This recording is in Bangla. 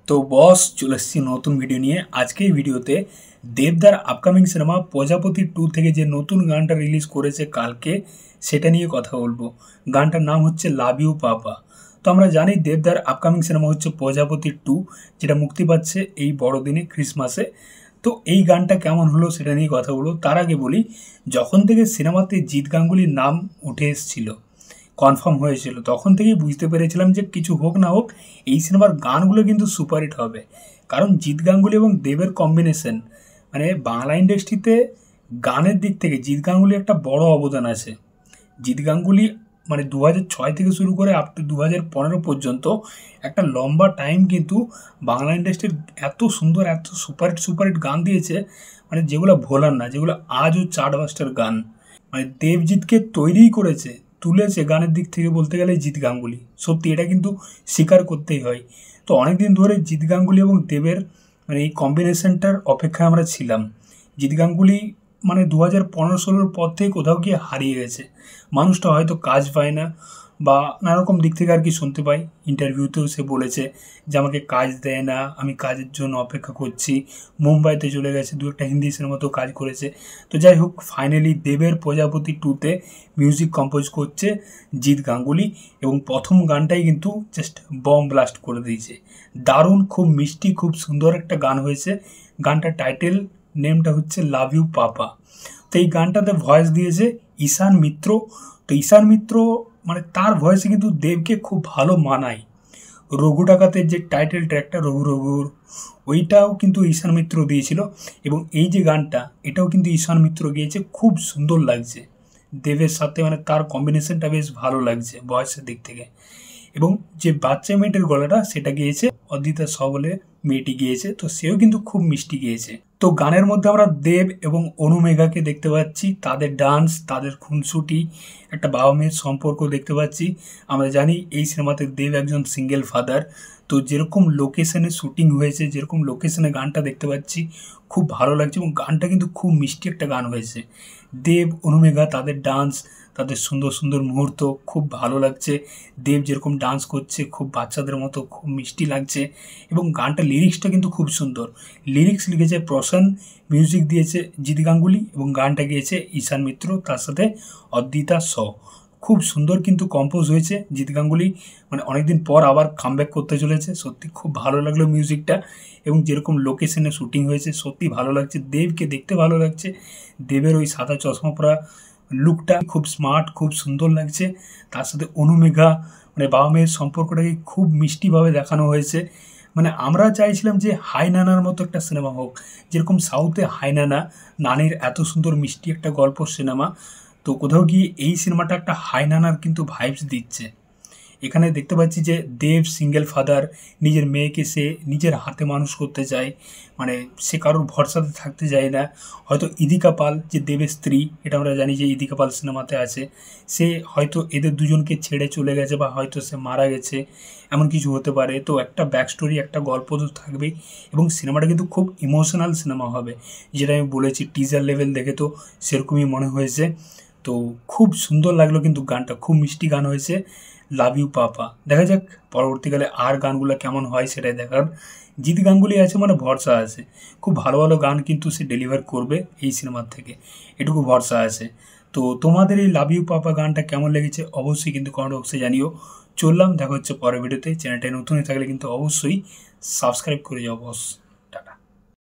তো বস চলে এসেছি নতুন ভিডিও নিয়ে। আজকে এই ভিডিওতে দেবদার আপকামিং সিনেমা প্রজাপতি 2 থেকে যে নতুন গানটা রিলিজ করেছে কালকে, সেটা নিয়ে কথা বলবো। গানটার নাম হচ্ছে লাভ ইউ পাপা। তো আমরা জানি দেবদার আপকামিং সিনেমা হচ্ছে প্রজাপতি 2, যেটা মুক্তি পাচ্ছে এই বড়দিনে ক্রিসমাসে। তো এই গানটা কেমন হলো সেটা নিয়ে কথা বলবো। তার আগে বলি, যখন থেকে সিনেমাতে জিৎ গাঙ্গুলির নাম উঠে এসেছিল, কনফার্ম হয়েছিল, তখন থেকেই বুঝতে পেরেছিলাম যে কিছু হোক না হোক এই সিনেমার গানগুলো কিন্তু সুপারহিট হবে। কারণ জিৎ গাঙ্গুলি এবং দেবের কম্বিনেশন, মানে বাংলা ইন্ডাস্ট্রিতে গানের দিক থেকে জিৎ গাঙ্গুলি একটা বড় অবদান আছে। জিৎ গাঙ্গুলি মানে 2006 থেকে শুরু করে আপ টু 2015 পর্যন্ত একটা লম্বা টাইম কিন্তু বাংলা ইন্ডাস্ট্রির এত সুন্দর এত সুপারহিট গান দিয়েছে, মানে যেগুলো ভোলার না, যেগুলো আজও চার্টবাস্টার গান। মানে দেবজিৎকে তৈরিই করেছে, তুলেছে গানের দিক থেকে বলতে গেলে জিৎ গাঙ্গুলি। সত্যি এটা কিন্তু স্বীকার করতেই হয়। তো অনেকদিন ধরে জিৎ গাঙ্গুলি এবং দেবের মানে এই কম্বিনেশনটার অপেক্ষায় আমরা ছিলাম। জিৎ গাঙ্গুলি মানে 2015-16 পর থেকে কোথাও গিয়ে হারিয়ে গেছে। মানুষটা হয়তো কাজ পায় না বা নানারকম দিক থেকে আর কি শুনতে পাই। ইন্টারভিউতেও সে বলেছে যে আমাকে কাজ দেয় না, আমি কাজের জন্য অপেক্ষা করছি। মুম্বাইতে চলে গেছে, দু একটা হিন্দি সিনেমাতেও কাজ করেছে। তো যাই হোক, ফাইনালি দেবের প্রজাপতি 2-তে মিউজিক কম্পোজ করছে জিৎ গাঙ্গুলি, এবং প্রথম গানটাই কিন্তু জাস্ট বম ব্লাস্ট করে দিয়েছে। দারুণ, খুব মিষ্টি, খুব সুন্দর একটা গান হয়েছে। গানটার টাইটেল নেমটা হচ্ছে লাভ ইউ পাপা। তো এই গানটাতে ভয়েস দিয়েছে ঈশান মিত্র। তো ঈশান মিত্র মানে তার ভয়েসে কিন্তু দেবকে খুব ভালো মানায়। রঘু ডাকাতের যে টাইটেল ট্র্যাকটা রঘু রঘুর, ওইটাও কিন্তু ঈশান মিত্র দিয়েছিল। এবং এই যে গানটা, এটাও কিন্তু ঈশান মিত্র গিয়েছে, খুব সুন্দর লাগছে দেবের সাথে, মানে তার কম্বিনেশনটা বেশ ভালো লাগছে ভয়েসের দিক থেকে। এবং যে বাচ্চা মেয়েটির গলাটা, সেটা গিয়েছে অদ্বিতা স বলে মেয়েটি গিয়েছে। তো সেও কিন্তু খুব মিষ্টি গিয়েছে। তো গানের মধ্যে আমরা দেব এবং অনুমেঘাকে দেখতে পাচ্ছি, তাদের ডান্স, তাদের খুনসুটি, একটা বাবা মেয়ের সম্পর্ক দেখতে পাচ্ছি। আমরা জানি এই সিনেমাতে দেব একজন সিঙ্গেল ফাদার। তো যেরকম লোকেশনে শ্যুটিং হয়েছে, যেরকম লোকেশনে গানটা দেখতে পাচ্ছি, খুব ভালো লাগছে। এবং গানটা কিন্তু খুব মিষ্টি একটা গান হয়েছে। দেব অনুমেঘা তাদের ডান্স, তাদের সুন্দর সুন্দর মুহূর্ত খুব ভালো লাগছে। দেব যেরকম ডান্স করছে খুব বাচ্চাদের মতো, খুব মিষ্টি লাগছে। এবং গানটা লিরিক্সটা কিন্তু খুব সুন্দর। লিরিক্স লিখেছে প্রসেন, মিউজিক দিয়েছে জিৎ গাঙ্গুলি, এবং গানটা গিয়েছে ঈশান মিত্র, তার সাথে অদ্বিতা স। খুব সুন্দর কিন্তু কম্পোজ হয়েছে। জিৎ গাঙ্গুলি মানে অনেকদিন পর আবার কামব্যাক করতে চলেছে। সত্যি খুব ভালো লাগলো মিউজিকটা, এবং যেরকম লোকেশনে শ্যুটিং হয়েছে সত্যি ভালো লাগছে। দেবকে দেখতে ভালো লাগছে। দেবের ওই সাদা চশমা পরা লুকটা খুব স্মার্ট, খুব সুন্দর লাগছে। তার সাথে অনুমেঘা, মানে বাবা মেয়ের সম্পর্কটাকে খুব মিষ্টিভাবে দেখানো হয়েছে। মানে আমরা চাইছিলাম যে হাই নানার মতো একটা সিনেমা হোক, যেরকম সাউথে হাই নানা, নানির এত সুন্দর মিষ্টি একটা গল্প সিনেমা। তো কোথাও গিয়ে এই সিনেমাটা একটা হাই নানার কিন্তু ভাইবস দিচ্ছে। এখানে দেখতে পাচ্ছি যে দেব সিঙ্গেল ফাদার, নিজের মেয়েকে সে নিজের হাতে মানুষ করতে চায়, মানে সে কারোর ভরসাতে থাকতে চায় না। হয়তো ইদিকা পাল যে দেবের স্ত্রী, এটা আমরা জানি যে ইদিকা পাল সিনেমাতে আছে, সে হয়তো এদের দুজনকে ছেড়ে চলে গেছে বা হয়তো সে মারা গেছে, এমন কিছু হতে পারে। তো একটা ব্যাক স্টোরি, একটা গল্প তো থাকবেই। এবং সিনেমাটা কিন্তু খুব ইমোশনাল সিনেমা হবে, যেটা আমি বলেছি। টিজার লেভেল দেখে তো সেরকমই মনে হয়েছে। তো খুব সুন্দর লাগলো কিন্তু গানটা, খুব মিষ্টি গান হয়েছে লাভ ইউ পাপা। দেখা যাক পরবর্তীকালে আর গানগুলো কেমন হয়, সেটাই দেখার। জিৎ গাঙ্গুলি আছে মানে ভরসা আছে, খুব ভালো ভালো গান কিন্তু সে ডেলিভার করবে এই সিনেমার থেকে, এটুকু ভরসা আছে। তো তোমাদের এই লাভ ইউ পাপা গানটা কেমন লেগেছে অবশ্যই কিন্তু কমেন্ট বক্সে জানিও। চললাম, দেখা হচ্ছে পরের ভিডিওতে। চ্যানেলটায় নতুন হয়ে থাকলে কিন্তু অবশ্যই সাবস্ক্রাইব করে যাও বস।